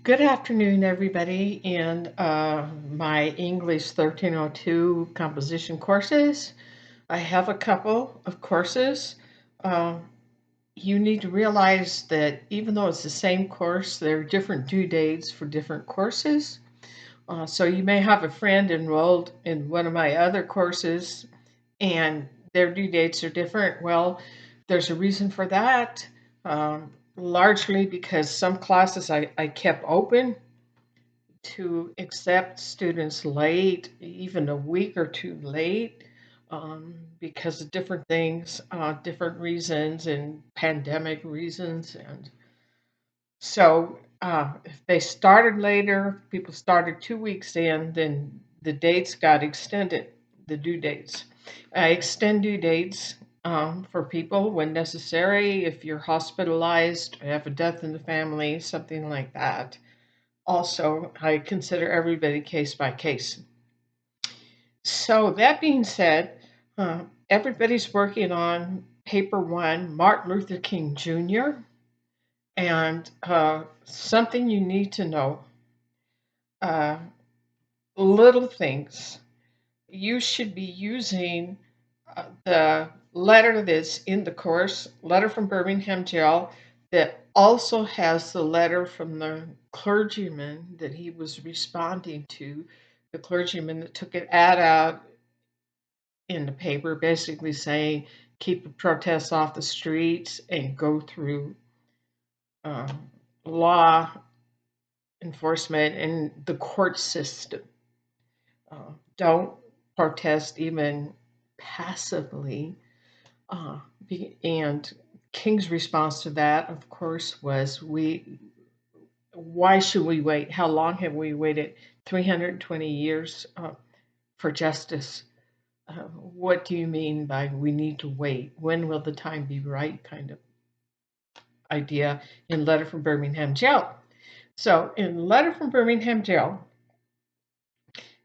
Good afternoon, everybody, in my English 1302 composition courses. I have a couple of courses. Uh, you need to realize that even though it's the same course, there are different due dates for different courses. So you may have a friend enrolled in one of my other courses and their due dates are different. Well, there's a reason for that. Largely because some classes I kept open to accept students late, even a week or two late, because of different things, different reasons, and pandemic reasons. And so if they started later, people started 2 weeks in, then the dates got extended, the due dates. I extend due dates for people when necessary, if you're hospitalized, have a death in the family, something like that. Also, I consider everybody case by case. So, that being said, everybody's working on paper one, Martin Luther King Jr., and something you need to know, uh, little things. You should be using the letter that's in the course, letter from Birmingham Jail, that also has the letter from the clergyman that he was responding to, the clergyman that took an ad out in the paper basically saying, keep the protests off the streets and go through um, law enforcement and the court system. Don't protest even passively. Uh, and King's response to that, of course, was we. Why should we wait? How long have we waited? 320 years for justice. What do you mean by we need to wait? When will the time be right? Kind of idea in Letter from Birmingham Jail. So, in Letter from Birmingham Jail,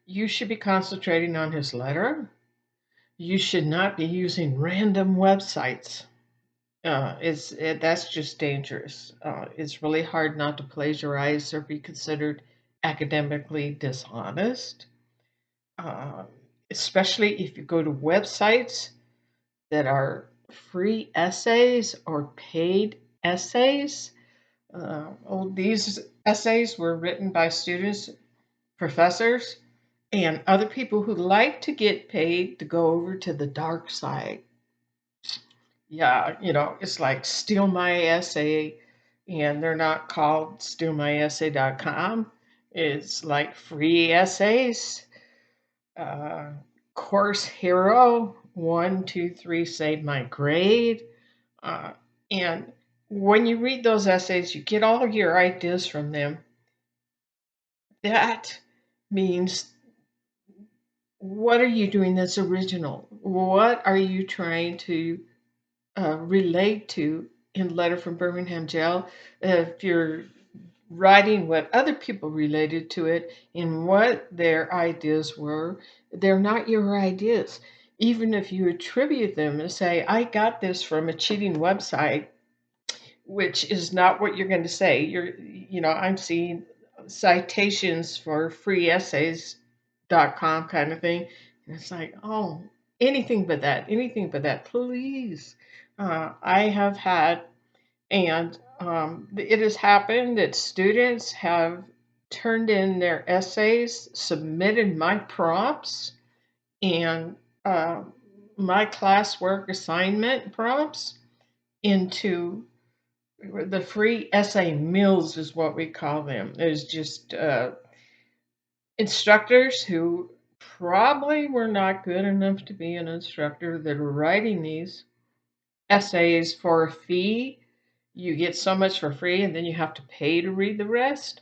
you should be concentrating on his letter. You should not be using random websites. That's just dangerous. It's really hard not to plagiarize or be considered academically dishonest, uh, especially if you go to websites that are free essays or paid essays. These essays were written by students, professors, and other people who like to get paid to go over to the dark side. Yeah, it's like Steal My Essay, and they're not called stealmyessay.com. It's like free essays, uh, Course Hero, 1, 2, 3, Save My Grade. Uh, and when you read those essays, you get all of your ideas from them. That means, what are you doing that's original? What are you trying to relate to in Letter from Birmingham Jail? If you're writing what other people related to it and what their ideas were, they're not your ideas. Even if you attribute them and say, I got this from a cheating website, which is not what you're going to say. I'm seeing citations for freeessays.com kind of thing. And it's like, oh, anything but that, please. I have had, and it has happened that students have turned in their essays, submitted my prompts, and uh, my classwork assignment prompts into the free essay mills is what we call them. There's just instructors who probably were not good enough to be an instructor that are writing these essays for a fee. You get so much for free, and then you have to pay to read the rest.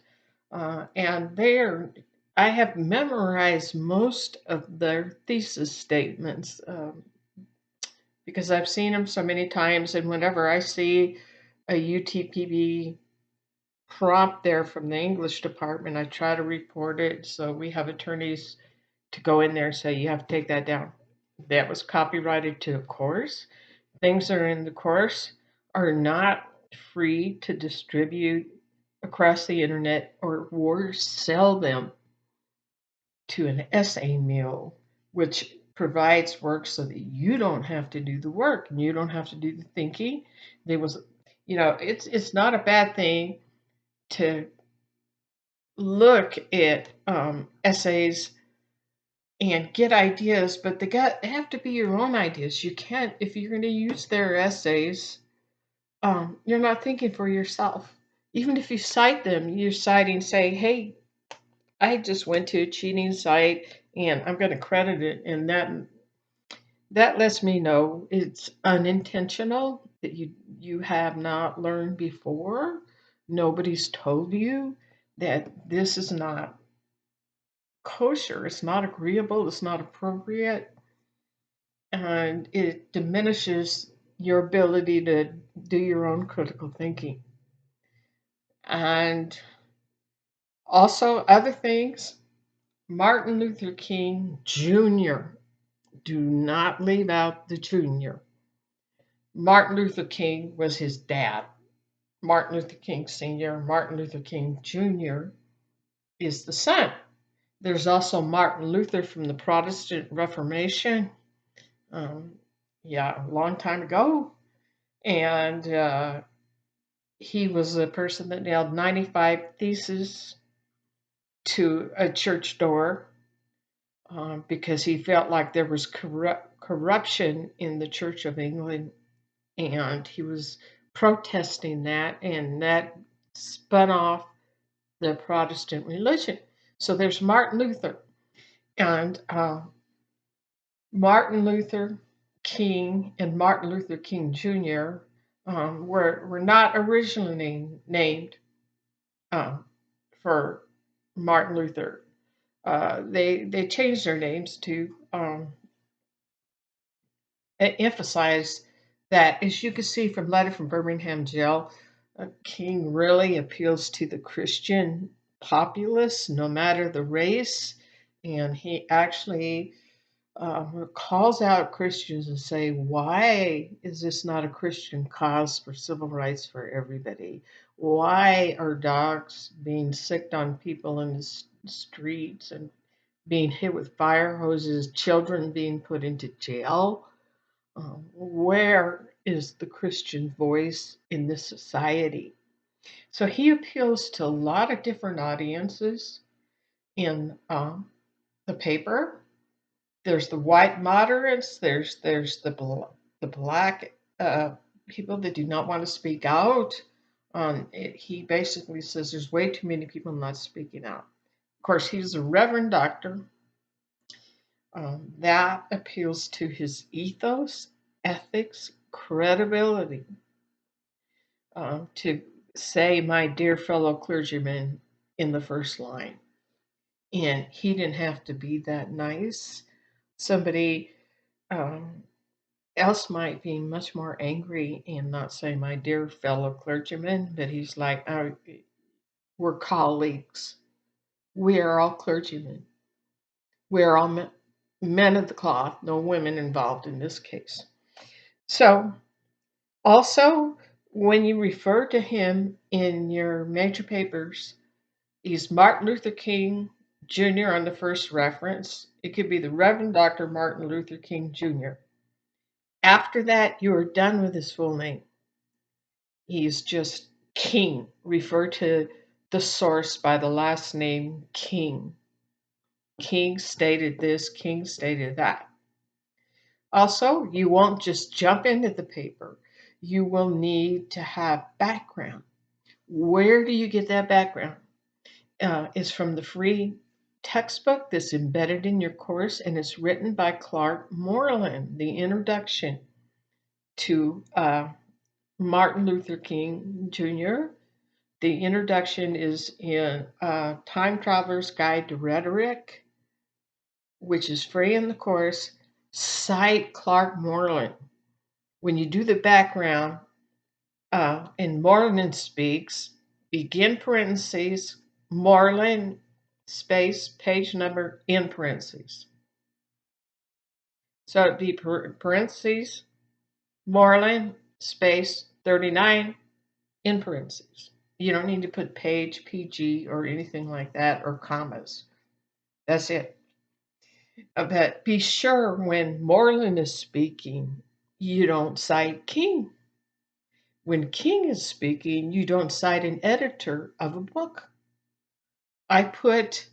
And there, I have memorized most of their thesis statements because I've seen them so many times. And whenever I see a UTPB prompt there from the English department, I try to report it. So we have attorneys to go in there and say, you have to take that down. That was copyrighted to a course. Things that are in the course are not free to distribute across the internet, or worse, sell them to an essay mill, which provides work so that you don't have to do the work and you don't have to do the thinking. There was, it's not a bad thing to look at essays and get ideas, but they have to be your own ideas. You can't, if you're going to use their essays, you're not thinking for yourself. Even if you cite them, you're citing, say, hey, I just went to a cheating site and I'm going to credit it, and that lets me know it's unintentional, that you have not learned before. Nobody's told you that this is not kosher, it's not agreeable, it's not appropriate, and it diminishes your ability to do your own critical thinking. And also, other things, Martin Luther King Jr., do not leave out the junior. Martin Luther King was his dad. Martin Luther King Sr., Martin Luther King Jr. is the son. There's also Martin Luther from the Protestant Reformation, a long time ago. And he was a person that nailed 95 theses to a church door because he felt like there was corruption in the Church of England, and he was protesting that, and that spun off the Protestant religion. So there's Martin Luther, and Martin Luther King and Martin Luther King Jr. Were not originally named for Martin Luther. They changed their names to emphasize that, as you can see from Letter from Birmingham Jail, King really appeals to the Christian populace, no matter the race, and he actually calls out Christians and say, why is this not a Christian cause for civil rights for everybody? Why are dogs being sicked on people in the streets and being hit with fire hoses, children being put into jail? Where is the Christian voice in this society? So he appeals to a lot of different audiences in the paper. There's the white moderates. There's the black people that do not want to speak out. He basically says there's way too many people not speaking out. Of course, he's a reverend doctor. That appeals to his ethos, ethics, credibility. To say, my dear fellow clergyman, in the first line. And he didn't have to be that nice. Somebody else might be much more angry and not say, my dear fellow clergyman, but he's like, oh, we're colleagues. We are all clergymen. We are all men of the cloth, no women involved in this case. So, also, when you refer to him in your major papers, he's Martin Luther King Jr. on the first reference. It could be the Reverend Dr. Martin Luther King Jr. After that, you are done with his full name. He's just King. Refer to the source by the last name King. King stated this, King stated that. Also, you won't just jump into the paper. You will need to have background. Where do you get that background? It's from the free textbook that's embedded in your course, and it's written by Clark Moreland, the introduction to Martin Luther King Jr. The introduction is in Time Traveler's Guide to Rhetoric, which is free in the course. Cite Clark Moreland. When you do the background, and Moreland speaks, begin parentheses, Moreland space, page number in parentheses. So it'd be parentheses, Moreland space 39 in parentheses. You don't need to put page, PG, or anything like that, or commas. That's it. But be sure when Moreland is speaking, you don't cite King. When King is speaking, you don't cite an editor of a book. I put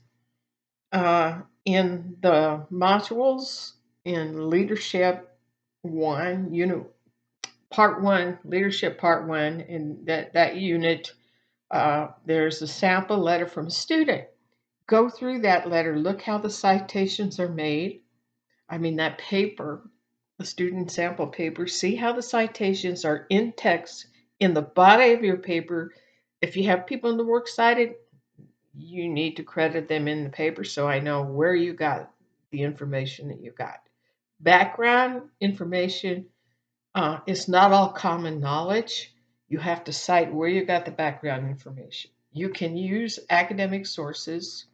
in the modules in Leadership 1, Part 1, Leadership Part 1, in that unit, there's a sample letter from a student. Go through that letter, look how the citations are made. I mean, that paper, the student sample paper, see how the citations are in text in the body of your paper. If you have people in the works cited, you need to credit them in the paper so I know where you got the information that you got. Background information is not all common knowledge. You have to cite where you got the background information. You can use academic sources,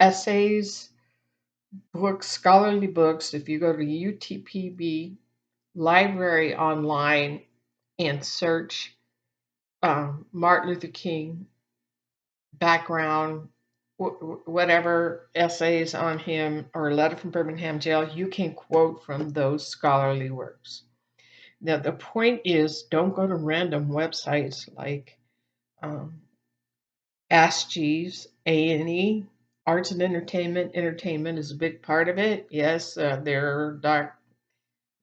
essays, books, scholarly books. If you go to UTPB library online and search Martin Luther King background, whatever essays on him or a letter from Birmingham jail, you can quote from those scholarly works. Now, the point is don't go to random websites like um, Ask Jeeves, A&E, Arts and Entertainment. Entertainment is a big part of it. Yes, there are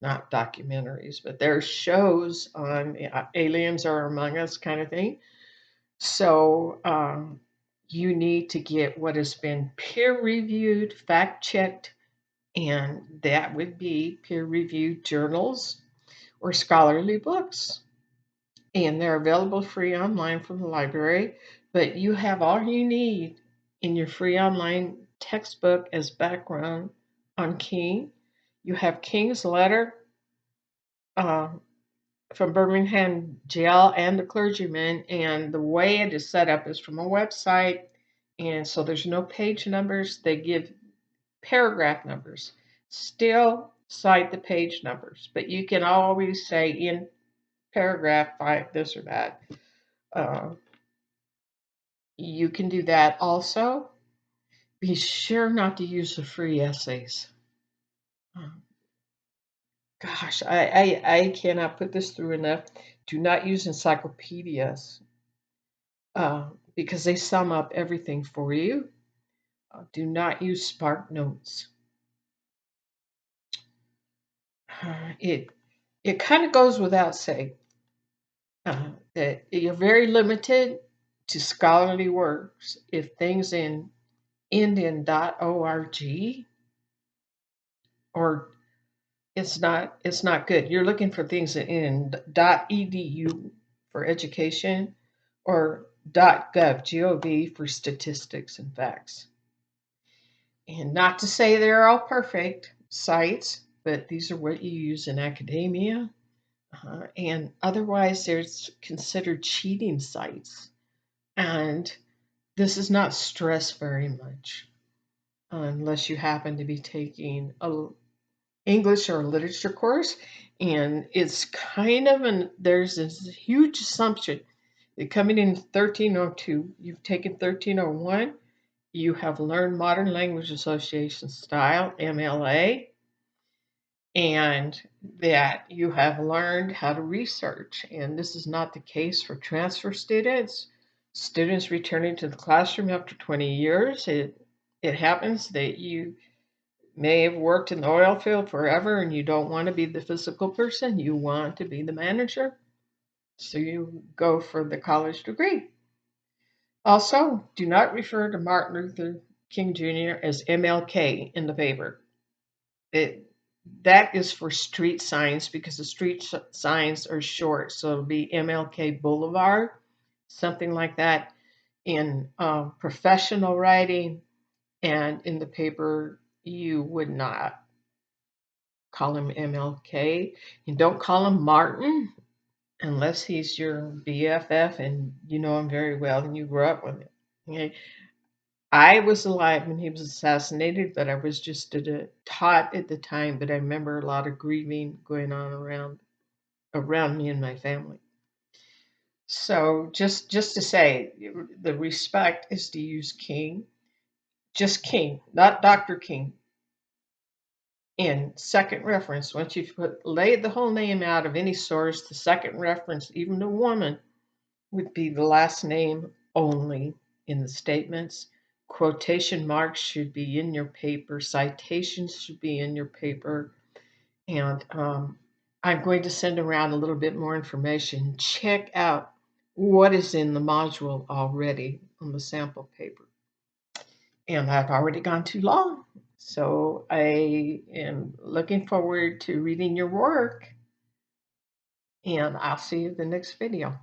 not documentaries, but there are shows on aliens are among us kind of thing. So you need to get what has been peer reviewed, fact checked, and that would be peer reviewed journals or scholarly books. And they're available free online from the library, but you have all you need in your free online textbook as background on King. You have King's letter uh, from Birmingham jail and the clergyman, and the way it is set up is from a website, and so there's no page numbers. They give paragraph numbers. Still cite the page numbers, but you can always say in paragraph 5 this or that. Uh, you can do that also. Be sure not to use the free essays. Um, Gosh, I cannot put this through enough. Do not use encyclopedias because they sum up everything for you. Do not use Spark Notes. It it kind of goes without saying that you're very limited to scholarly works if things in end in .org or it's not good. You're looking for things in .edu for education or .gov for statistics and facts. And not to say they're all perfect sites, but these are what you use in academia. And otherwise, there's considered cheating sites. And this is not stressed very much unless you happen to be taking a English or a literature course. And it's kind of there's this huge assumption that coming in 1302, you've taken 1301, you have learned Modern Language Association style, MLA, and that you have learned how to research. And this is not the case for transfer students. Students returning to the classroom after 20 years, it happens that you may have worked in the oil field forever and you don't want to be the physical person, you want to be the manager. So you go for the college degree. Also, do not refer to Martin Luther King Jr. as MLK in the paper. It, that is for street signs because the street signs are short. So it'll be MLK Boulevard, something like that in professional writing. And in the paper, you would not call him MLK. You don't call him Martin unless he's your BFF and you know him very well and you grew up with him. Okay? I was alive when he was assassinated, but I was just taught at the time. But I remember a lot of grieving going on around me and my family. So just to say, the respect is to use King, just King, not Dr. King. And second reference, once you've laid the whole name out of any source, the second reference, even the woman, would be the last name only in the statements. Quotation marks should be in your paper, citations should be in your paper, and I'm going to send around a little bit more information. Check out what is in the module already on the sample paper. And I've already gone too long. So I am looking forward to reading your work, and I'll see you in the next video.